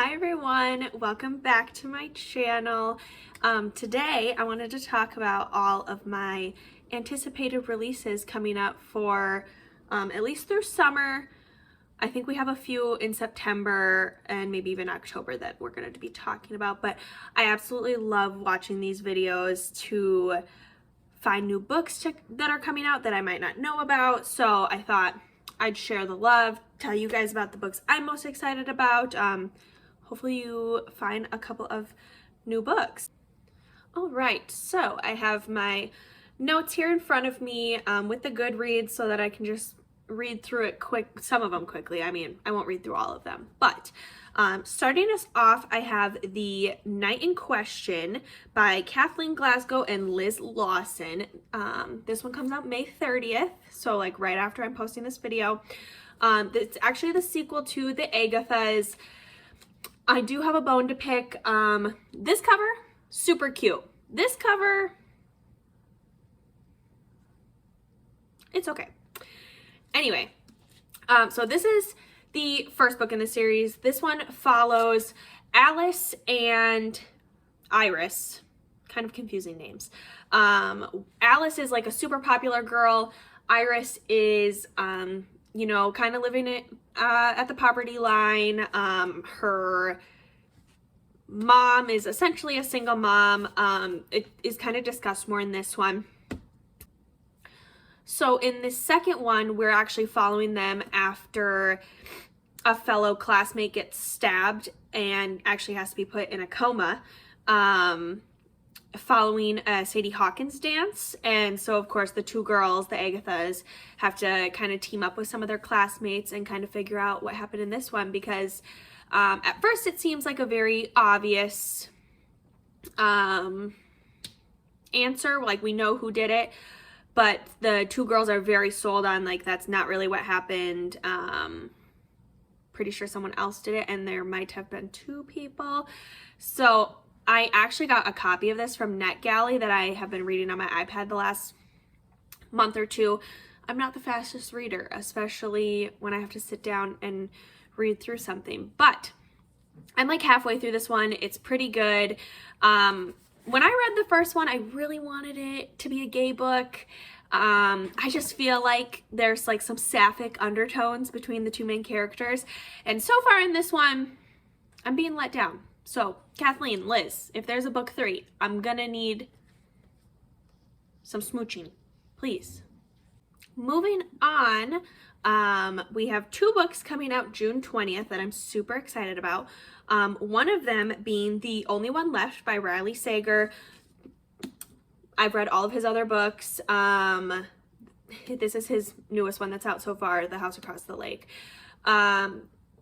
Hi everyone, welcome back to my channel. Today I wanted to talk about all of my anticipated releases coming up for at least through summer. I think we have a few in September and maybe even October that we're going to be talking about, but I absolutely love watching these videos to find new books that are coming out that I might not know about. So I thought I'd share the love, tell you guys about the books I'm most excited about. Hopefully you find a couple of new books. All right, so I have my notes here in front of me with the Goodreads so that I can just read through it some of them quickly. I mean, I won't read through all of them, but starting us off, I have The Night in Question by Kathleen Glasgow and Liz Lawson. This one comes out May 30th, so like right after I'm posting this video. It's actually the sequel to The Agathas. I do have a bone to pick. This cover, super cute. This cover, it's okay. Anyway, so this is the first book in the series. This one follows Alice and Iris. Kind of confusing names. Alice is like a super popular girl. Iris is, you know, kind of living it at the poverty line. Her mom is essentially a single mom. It is kind of discussed more in this one. So in the second one, we're actually following them after a fellow classmate gets stabbed and actually has to be put in a coma, following a Sadie Hawkins dance. And so of course the two girls, the Agathas, have to kind of team up with some of their classmates and kind of figure out what happened in this one, because at first it seems like a very obvious answer, like we know who did it, but the two girls are very sold on like that's not really what happened. Pretty sure someone else did it, and there might have been two people. So I actually got a copy of this from NetGalley that I have been reading on my iPad the last month or two. I'm not the fastest reader, especially when I have to sit down and read through something, but I'm like halfway through this one. It's pretty good. When I read the first one, I really wanted it to be a gay book. I just feel like there's like some sapphic undertones between the two main characters, and so far in this one, I'm being let down. So Kathleen, Liz, if there's a book 3, I'm gonna need some smooching, please. Moving on, we have 2 books coming out June 20th that I'm super excited about. One of them being The Only One Left by Riley Sager. I've read all of his other books. This is his newest one that's out so far, The House Across the Lake.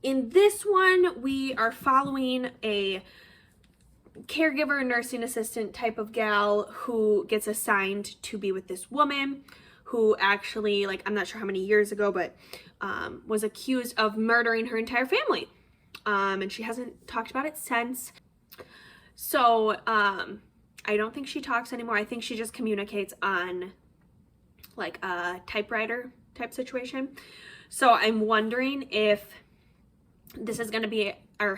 In this one, we are following a caregiver, nursing assistant type of gal who gets assigned to be with this woman who actually, like, I'm not sure how many years ago, but was accused of murdering her entire family. And she hasn't talked about it since. So I don't think she talks anymore. I think she just communicates on like a typewriter type situation. So I'm wondering if this is going to be, or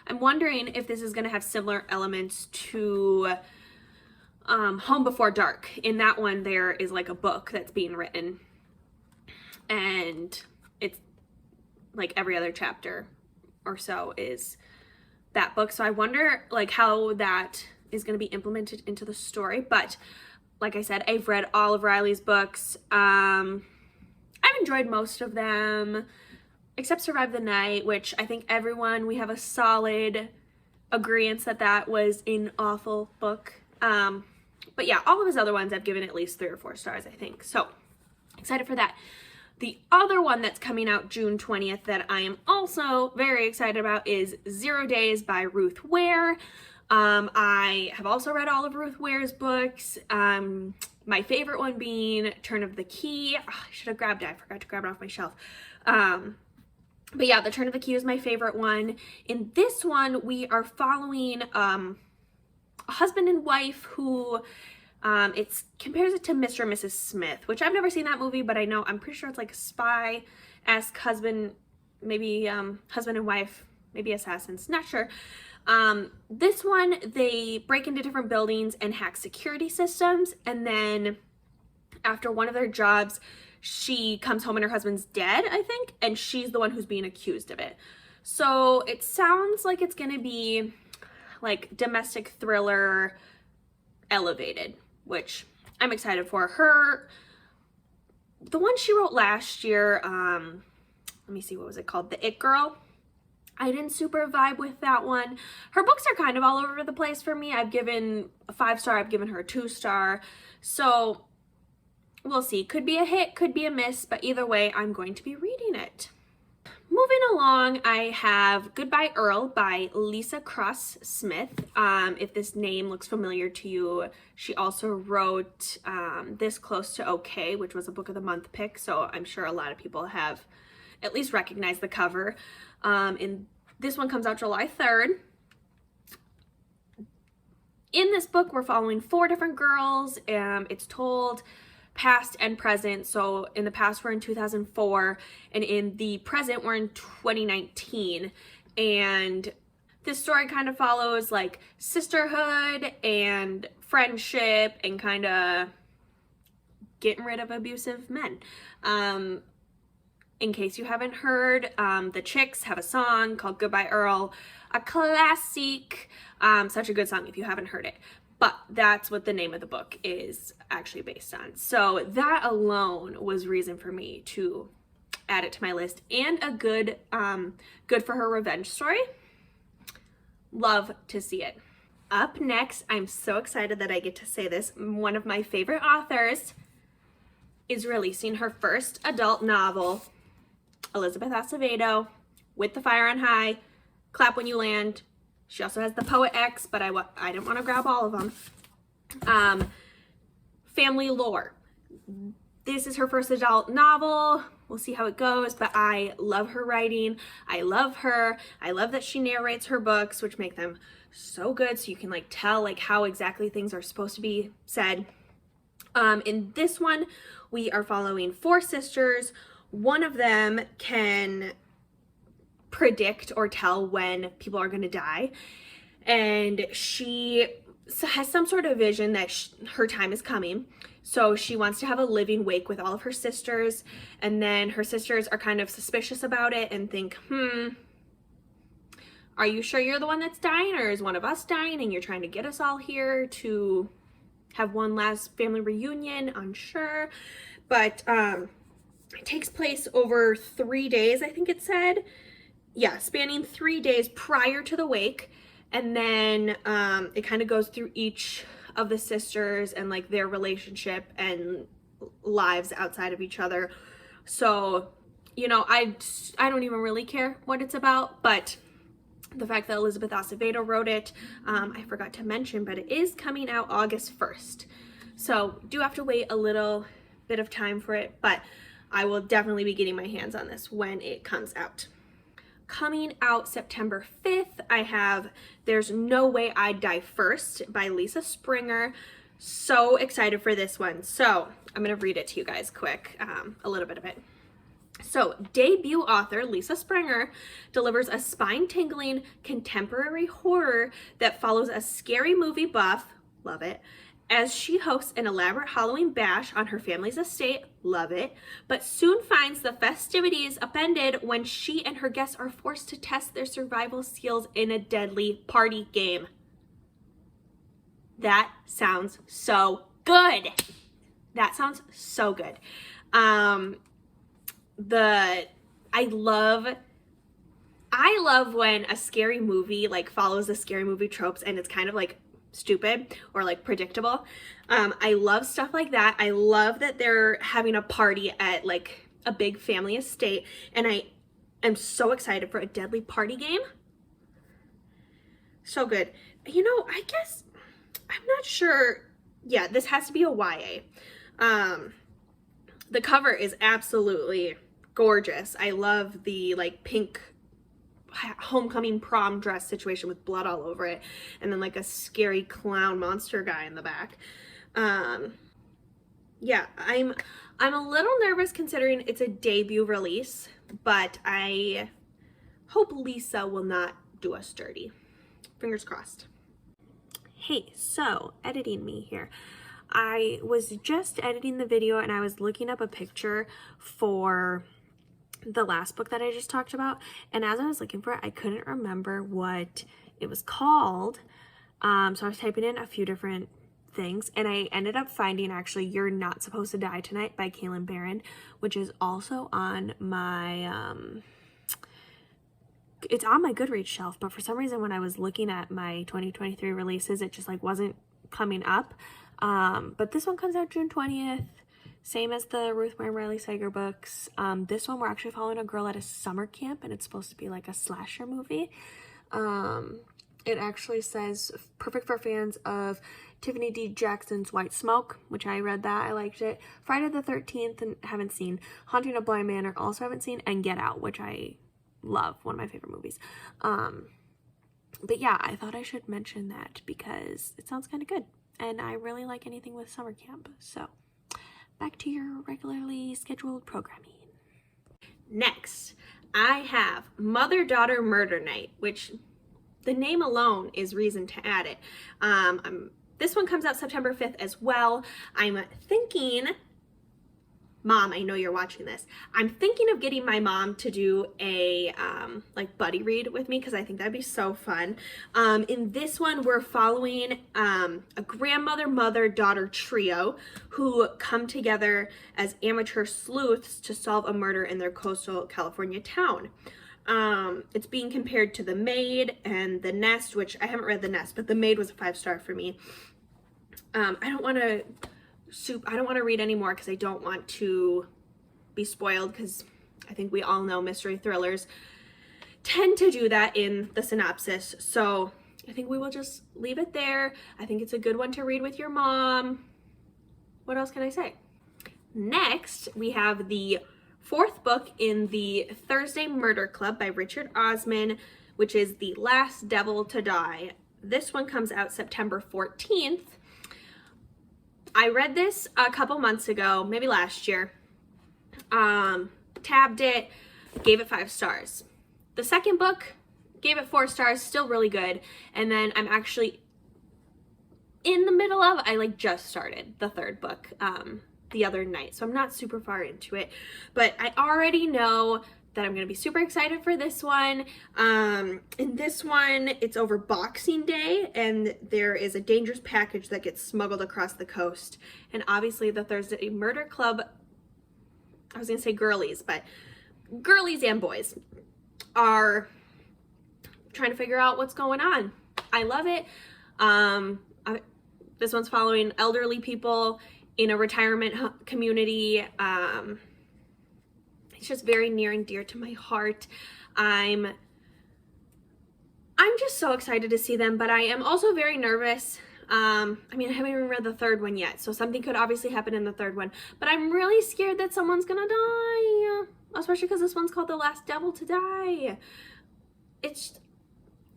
I'm wondering if this is going to have similar elements to Home Before Dark. In that one, there is like a book that's being written, and it's like every other chapter or so is that book. So I wonder like how that is going to be implemented into the story. But like I said, I've read all of Riley's books. I've enjoyed most of them except Survive the Night, which I think we have a solid agreement that was an awful book. But yeah, all of his other ones I've given at least 3 or 4 stars, I think. So excited for that. The other one that's coming out June 20th that I am also very excited about is 0 Days by Ruth Ware. I have also read all of Ruth Ware's books. My favorite one being Turn of the Key. Oh, I should have grabbed it. I forgot to grab it off my shelf. But yeah, The Turn of the Key is my favorite one. In this one, we are following a husband and wife who it compares it to Mr. and Mrs. Smith, which I've never seen that movie, but I'm pretty sure it's like a spy-esque husband, maybe husband and wife maybe assassins, not sure. This one, they break into different buildings and hack security systems, and then after one of their jobs, she comes home and her husband's dead, I think, and she's the one who's being accused of it. So it sounds like it's gonna be like domestic thriller elevated, which I'm excited for. The one she wrote last year, let me see, what was it called? The It Girl. I didn't super vibe with that one. Her books are kind of all over the place for me. I've given a 5-star, I've given her a 2-star. So we'll see. Could be a hit, could be a miss, but either way, I'm going to be reading it. Moving along, I have Goodbye Earl by Lisa Cross Smith. If this name looks familiar to you, she also wrote This Close to Okay, which was a Book of the Month pick, so I'm sure a lot of people have at least recognized the cover. And this one comes out July 3rd. In this book, we're following 4 different girls. It's told past and present. So in the past, we're in 2004, and in the present, we're in 2019. And this story kind of follows like sisterhood and friendship and kind of getting rid of abusive men. In case you haven't heard, the Chicks have a song called Goodbye Earl, a classic, such a good song if you haven't heard it. But that's what the name of the book is actually based on. So that alone was reason for me to add it to my list, and a good for her revenge story. Love to see it. Up next, I'm so excited that I get to say this. One of my favorite authors is releasing her first adult novel, Elizabeth Acevedo, With the Fire on High, Clap When You Land. She also has the Poet X, but I didn't want to grab all of them. Family Lore. This is her first adult novel. We'll see how it goes, but I love her writing. I love her. I love that she narrates her books, which make them so good, so you can like tell like how exactly things are supposed to be said. In this one, we are following 4 sisters. One of them can predict or tell when people are going to die, and she has some sort of vision that her time is coming, so she wants to have a living wake with all of her sisters, and then her sisters are kind of suspicious about it and think, are you sure you're the one that's dying, or is one of us dying and you're trying to get us all here to have one last family reunion? Unsure. But it takes place over 3 days, I think it said. Yeah, spanning 3 days prior to the wake, and then it kind of goes through each of the sisters and like their relationship and lives outside of each other. So, you know, I don't even really care what it's about, but the fact that Elizabeth Acevedo wrote it, I forgot to mention, but it is coming out August 1st. So do have to wait a little bit of time for it, but I will definitely be getting my hands on this when it comes out. Coming out September 5th, I have There's No Way I'd Die First by Lisa Springer. So excited for this one. So I'm going to read it to you guys quick, a little bit of it. So debut author Lisa Springer delivers a spine-tingling contemporary horror that follows a scary movie buff, love it, as she hosts an elaborate Halloween bash on her family's estate, love it, but soon finds the festivities upended when she and her guests are forced to test their survival skills in a deadly party game. That sounds so good. That sounds so good. I love when a scary movie like follows the scary movie tropes and it's kind of like stupid or like predictable. I love stuff like that. I love that they're having a party at like a big family estate, and I am so excited for a deadly party game. So good. You know, I guess I'm not sure. Yeah, this has to be a YA. The cover is absolutely gorgeous. I love the like pink homecoming prom dress situation with blood all over it, and then like a scary clown monster guy in the back. Yeah, I'm a little nervous considering it's a debut release, but I hope Lisa will not do us dirty. Fingers crossed. Hey, so editing me here. I was just editing the video and I was looking up a picture for the last book that I just talked about, and as I was looking for it, I couldn't remember what it was called. So I was typing in a few different things, and I ended up finding actually You're Not Supposed to Die Tonight by Kaylin Barron, which is also on my it's on my Goodreads shelf, but for some reason when I was looking at my 2023 releases, it just like wasn't coming up. But this one comes out June 20th, same as the Ruth and Riley Sager books. This one we're actually following a girl at a summer camp, and it's supposed to be like a slasher movie. It actually says perfect for fans of Tiffany D. Jackson's White Smoke, which I read that, I liked it. Friday the 13th, and haven't seen. Haunting of Bly Manor, also haven't seen, and Get Out, which I love, one of my favorite movies. But yeah, I thought I should mention that because it sounds kind of good, and I really like anything with summer camp. So back to your regularly scheduled programming. Next, I have Mother-Daughter Murder Night, which the name alone is reason to add it. This one comes out September 5th as well. I'm thinking, Mom, I know you're watching this. I'm thinking of getting my mom to do a like buddy read with me because I think that'd be so fun. In this one, we're following a grandmother, mother, daughter trio who come together as amateur sleuths to solve a murder in their coastal California town. It's being compared to The Maid and The Nest, which I haven't read The Nest, but The Maid was a 5-star for me. I don't want to read anymore because I don't want to be spoiled, because I think we all know mystery thrillers tend to do that in the synopsis. So I think we will just leave it there. I think it's a good one to read with your mom. What else can I say? Next, we have the 4th book in the Thursday Murder Club by Richard Osman, which is The Last Devil to Die. This one comes out September 14th. I read this a couple months ago, maybe last year. Tabbed it, gave it 5 stars. The second book, gave it 4 stars, still really good. And then I'm actually in the middle of, I like just started the 3rd book the other night, so I'm not super far into it, but I already know that I'm gonna be super excited for this one. In this one, it's over Boxing Day, and there is a dangerous package that gets smuggled across the coast. And obviously the Thursday Murder Club, I was gonna say girlies, but girlies and boys are trying to figure out what's going on. I love it. This one's following elderly people in a retirement community. It's just very near and dear to my heart. I'm just so excited to see them, but I am also very nervous. I mean, I haven't even read the 3rd one yet, so something could obviously happen in the 3rd one, but I'm really scared that someone's gonna die, especially because this one's called The Last Devil to Die. It's,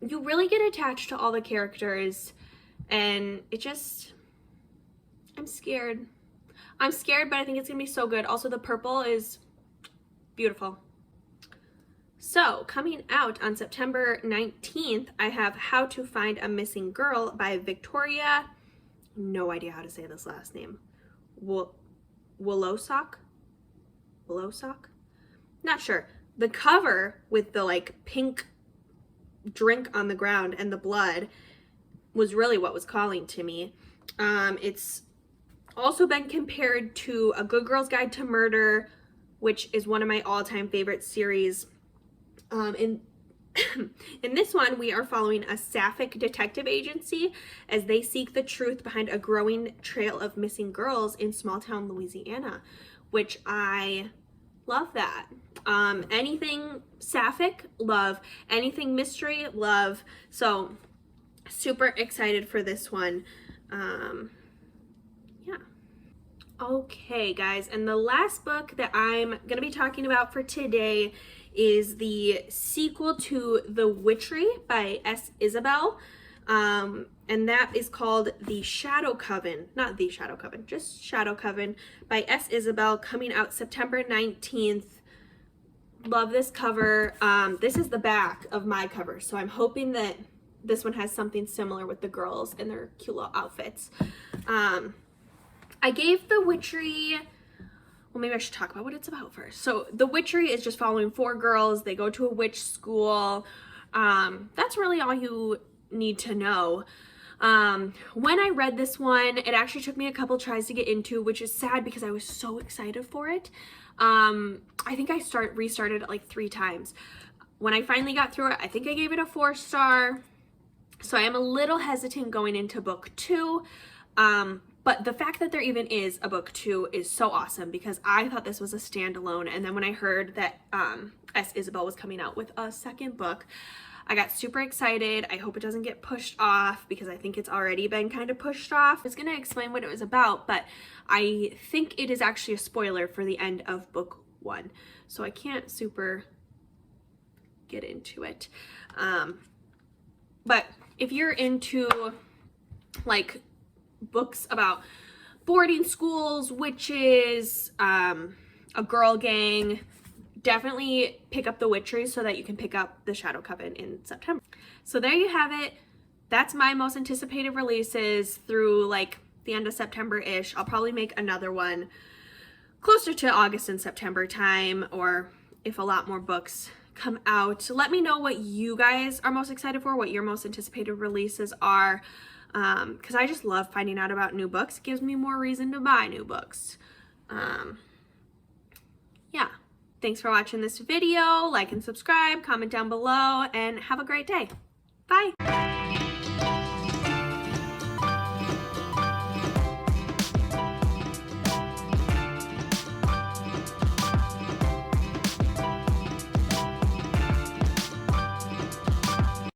you really get attached to all the characters, and it just, I'm scared. I'm scared, but I think it's gonna be so good. Also, the purple is beautiful. So, coming out on September 19th, I have How to Find a Missing Girl by Victoria, no idea how to say this last name, Wolosok? Not sure. The cover with the like pink drink on the ground and the blood was really what was calling to me. It's also been compared to A Good Girl's Guide to Murder, which is one of my all-time favorite series. In this one, we are following a sapphic detective agency as they seek the truth behind a growing trail of missing girls in small-town Louisiana, which I love that. Anything sapphic, love. Anything mystery, love. So, super excited for this one. Yeah. Okay, guys, and the last book that I'm going to be talking about for today is the sequel to The Witchery by S. Isabel, and that is called The Shadow Coven, not The Shadow Coven, just Shadow Coven by S. Isabel, coming out September 19th. Love this cover. This is the back of my cover, so I'm hoping that this one has something similar with the girls and their cute little outfits. I gave the Witchery, well, maybe I should talk about what it's about first. So the Witchery is just following 4 girls. They go to a witch school. That's really all you need to know. When I read this one, it actually took me a couple tries to get into, which is sad because I was so excited for it. I think I restarted it like 3 times. When I finally got through it, I think I gave it a 4-star. So I am a little hesitant going into book 2. But the fact that there even is a book 2 is so awesome because I thought this was a standalone. And then when I heard that Acevedo was coming out with a 2nd book, I got super excited. I hope it doesn't get pushed off because I think it's already been kind of pushed off. I was going to explain what it was about, but I think it is actually a spoiler for the end of book 1. So I can't super get into it. But if you're into like books about boarding schools, witches, a girl gang, definitely pick up the Witchery so that you can pick up the Shadow Coven in September. So there you have it. That's my most anticipated releases through like the end of September-ish. I'll probably make another one closer to August and September time, or if a lot more books come out. Let me know what you guys are most excited for, what your most anticipated releases are, because I just love finding out about new books. It gives me more reason to buy new books. Yeah. Thanks for watching this video. Like and subscribe, comment down below, and have a great day. Bye.